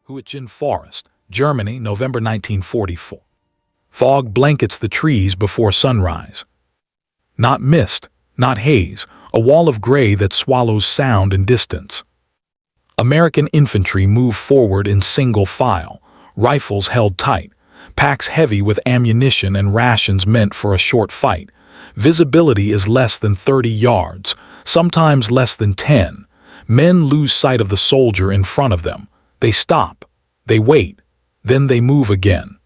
Hürtgen Forest, Germany, November 1944. Fog blankets the trees before sunrise. Not mist, not haze, a wall of gray that swallows sound and distance. American infantry move forward in single file, rifles held tight, packs heavy with ammunition and rations meant for a short fight. Visibility is less than 30 yards, sometimes less than 10. Men lose sight of the soldier in front of them. They stop, they wait, then they move again.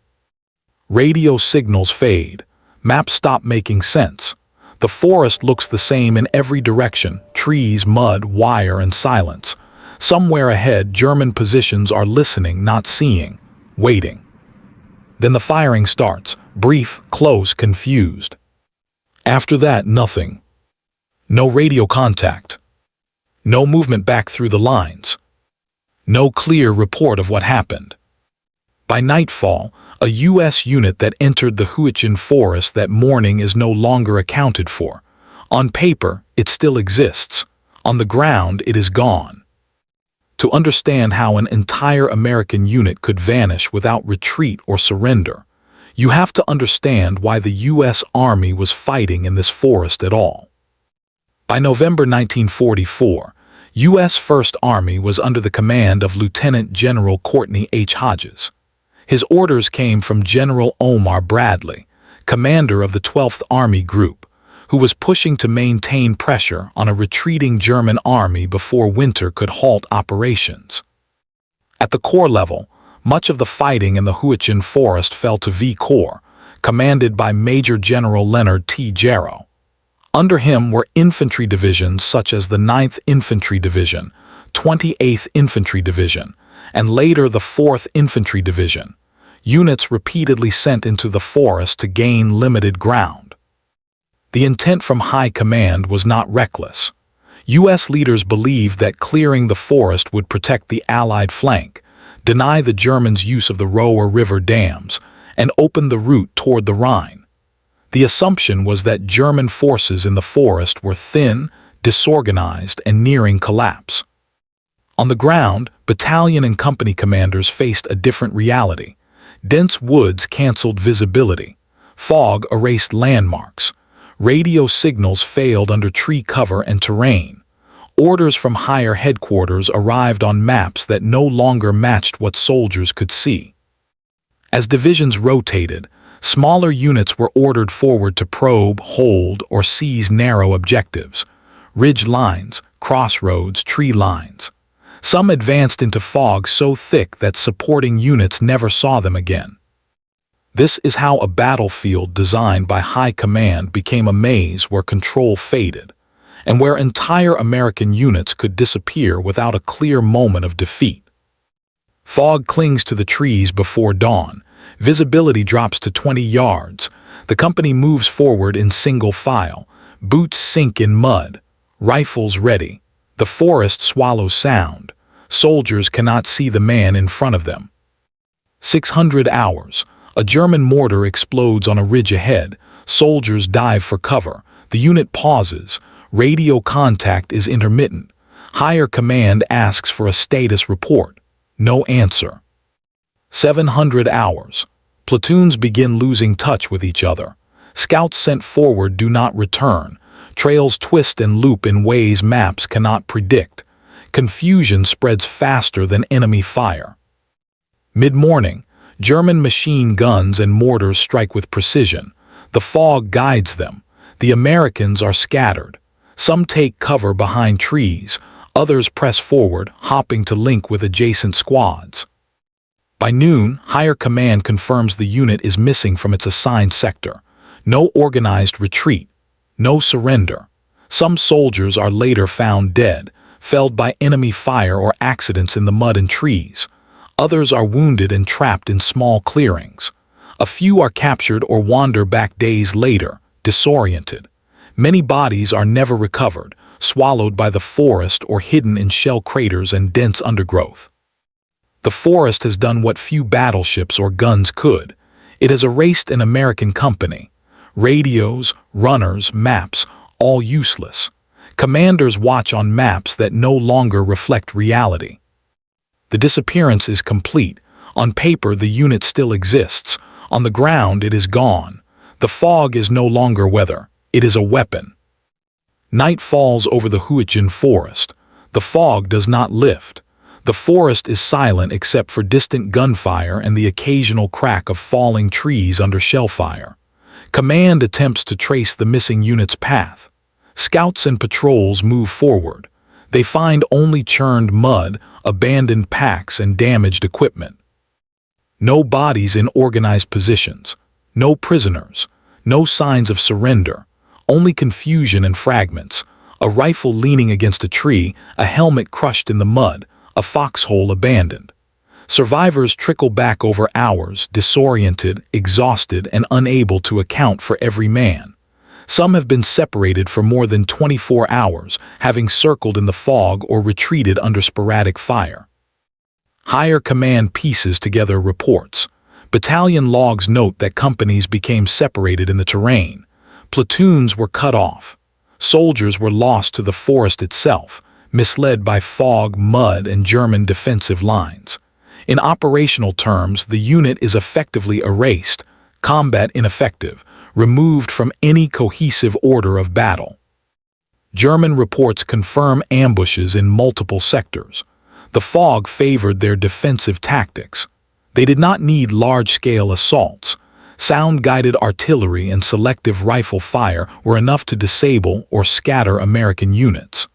Radio signals fade. Maps stop making sense. The forest looks the same in every direction: trees, mud, wire, and silence. Somewhere ahead, German positions are listening, not seeing, waiting. Then the firing starts, brief, close, confused. After that, nothing. No radio contact. No movement back through the lines. No clear report of what happened. By nightfall, a U.S. unit that entered the Hürtgen Forest that morning is no longer accounted for. On paper, it still exists. On the ground, it is gone. To understand how an entire American unit could vanish without retreat or surrender, you have to understand why the U.S. Army was fighting in this forest at all. By November 1944, U.S. First Army was under the command of Lieutenant General Courtney Hodges. His orders came from General Omar Bradley, commander of the 12th Army Group, who was pushing to maintain pressure on a retreating German army before winter could halt operations. At the Corps level, much of the fighting in the Hürtgen Forest fell to V Corps, commanded by Major General Leonard T. Jarrow. Under him were infantry divisions such as the 9th Infantry Division, 28th Infantry Division, and later the 4th Infantry Division, units repeatedly sent into the forest to gain limited ground. The intent from high command was not reckless. U.S. leaders believed that clearing the forest would protect the Allied flank, deny the Germans use of the Roer River dams, and open the route toward the Rhine. The assumption was that German forces in the forest were thin, disorganized, and nearing collapse. On the ground, battalion and company commanders faced a different reality. Dense woods canceled visibility. Fog erased landmarks. Radio signals failed under tree cover and terrain. Orders from higher headquarters arrived on maps that no longer matched what soldiers could see. As divisions rotated, smaller units were ordered forward to probe, hold, or seize narrow objectives: ridge lines, crossroads, tree lines. Some advanced into fog so thick that supporting units never saw them again. This is how a battlefield designed by high command became a maze where control faded, and where entire American units could disappear without a clear moment of defeat. Fog clings to the trees before dawn. Visibility drops to 20 yards. The company moves forward in single file. Boots sink in mud. Rifles ready. The forest swallows sound. Soldiers cannot see the man in front of them. 600 hours. A German mortar explodes on a ridge ahead. Soldiers dive for cover. The unit pauses. Radio contact is intermittent. Higher command asks for a status report. No answer. 700 hours. Platoons begin losing touch with each other. Scouts sent forward do not return. Trails twist and loop in ways maps cannot predict. Confusion spreads faster than enemy fire. Mid-morning, German machine guns and mortars strike with precision. The fog guides them. The Americans are scattered. Some take cover behind trees. Others press forward, hopping to link with adjacent squads. By noon, higher command confirms the unit is missing from its assigned sector. No organized retreat. No surrender. Some soldiers are later found dead, felled by enemy fire or accidents in the mud and trees. Others are wounded and trapped in small clearings. A few are captured or wander back days later, disoriented. Many bodies are never recovered, swallowed by the forest or hidden in shell craters and dense undergrowth. The forest has done what few battleships or guns could. It has erased an American company. Radios, runners, maps, all useless. Commanders watch on maps that no longer reflect reality. The disappearance is complete. On paper, the unit still exists. On the ground, it is gone. The fog is no longer weather. It is a weapon. Night falls over the Hürtgen Forest. The fog does not lift. The forest is silent except for distant gunfire and the occasional crack of falling trees under shell fire. Command attempts to trace the missing unit's path. Scouts and patrols move forward. They find only churned mud, abandoned packs, and damaged equipment. No bodies in organized positions. No prisoners. No signs of surrender. Only confusion and fragments. A rifle leaning against a tree, a helmet crushed in the mud, a foxhole abandoned. Survivors trickle back over hours, disoriented, exhausted, and unable to account for every man. Some have been separated for more than 24 hours, having circled in the fog or retreated under sporadic fire. Higher command pieces together reports. Battalion logs note that companies became separated in the terrain. Platoons were cut off. Soldiers were lost to the forest itself, misled by fog, mud, and German defensive lines. In operational terms, the unit is effectively erased, combat ineffective, removed from any cohesive order of battle. German reports confirm ambushes in multiple sectors. The fog favored their defensive tactics. They did not need large-scale assaults. Sound-guided artillery and selective rifle fire were enough to disable or scatter American units.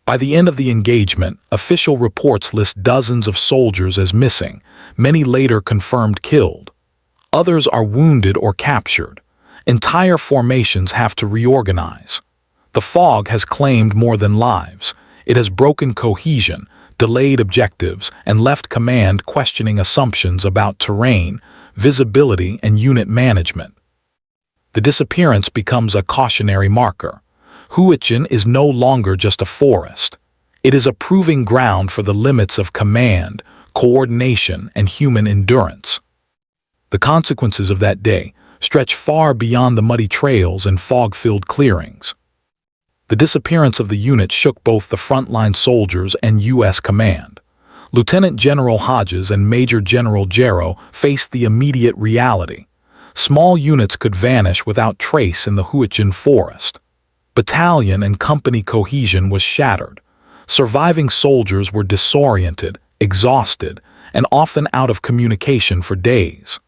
By the end of the engagement, official reports list dozens of soldiers as missing, many later confirmed killed. Others are wounded or captured. Entire formations have to reorganize. The fog has claimed more than lives. It has broken cohesion, delayed objectives, and left command questioning assumptions about terrain, visibility, and unit management. The disappearance becomes a cautionary marker. Hürtgen is no longer just a forest. It is a proving ground for the limits of command, coordination, and human endurance. The consequences of that day stretch far beyond the muddy trails and fog-filled clearings. The disappearance of the unit shook both the frontline soldiers and U.S. command. Lieutenant General Hodges and Major General Gero faced the immediate reality. Small units could vanish without trace in the Hürtgen Forest. Battalion and company cohesion was shattered. Surviving soldiers were disoriented, exhausted, and often out of communication for days.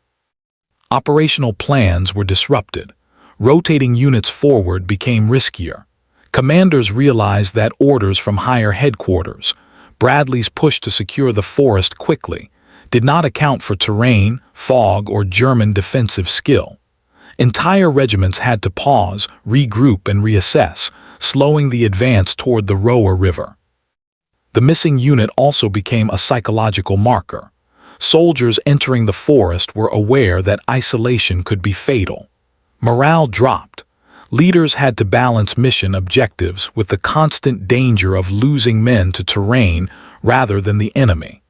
Operational plans were disrupted. Rotating units forward became riskier. Commanders realized that orders from higher headquarters, Bradley's push to secure the forest quickly, did not account for terrain, fog, or German defensive skill. Entire regiments had to pause, regroup, and reassess, slowing the advance toward the Roer River. The missing unit also became a psychological marker. Soldiers entering the forest were aware that isolation could be fatal. Morale dropped. Leaders had to balance mission objectives with the constant danger of losing men to terrain rather than the enemy.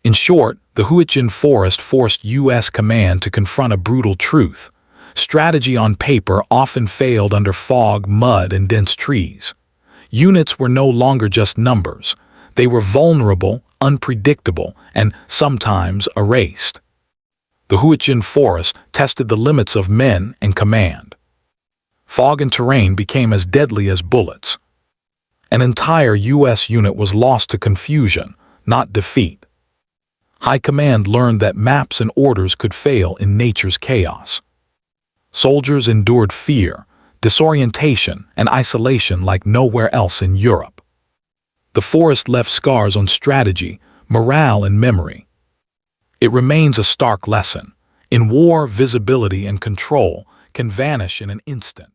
In short, the Hürtgen Forest forced U.S. command to confront a brutal truth. Strategy on paper often failed under fog, mud, and dense trees. Units were no longer just numbers. They were vulnerable, unpredictable, and sometimes erased. The Hürtgen Forest tested the limits of men and command. Fog and terrain became as deadly as bullets. An entire U.S. unit was lost to confusion, not defeat. High command learned that maps and orders could fail in nature's chaos. Soldiers endured fear, disorientation, and isolation like nowhere else in Europe. The forest left scars on strategy, morale, and memory. It remains a stark lesson. In war, visibility and control can vanish in an instant.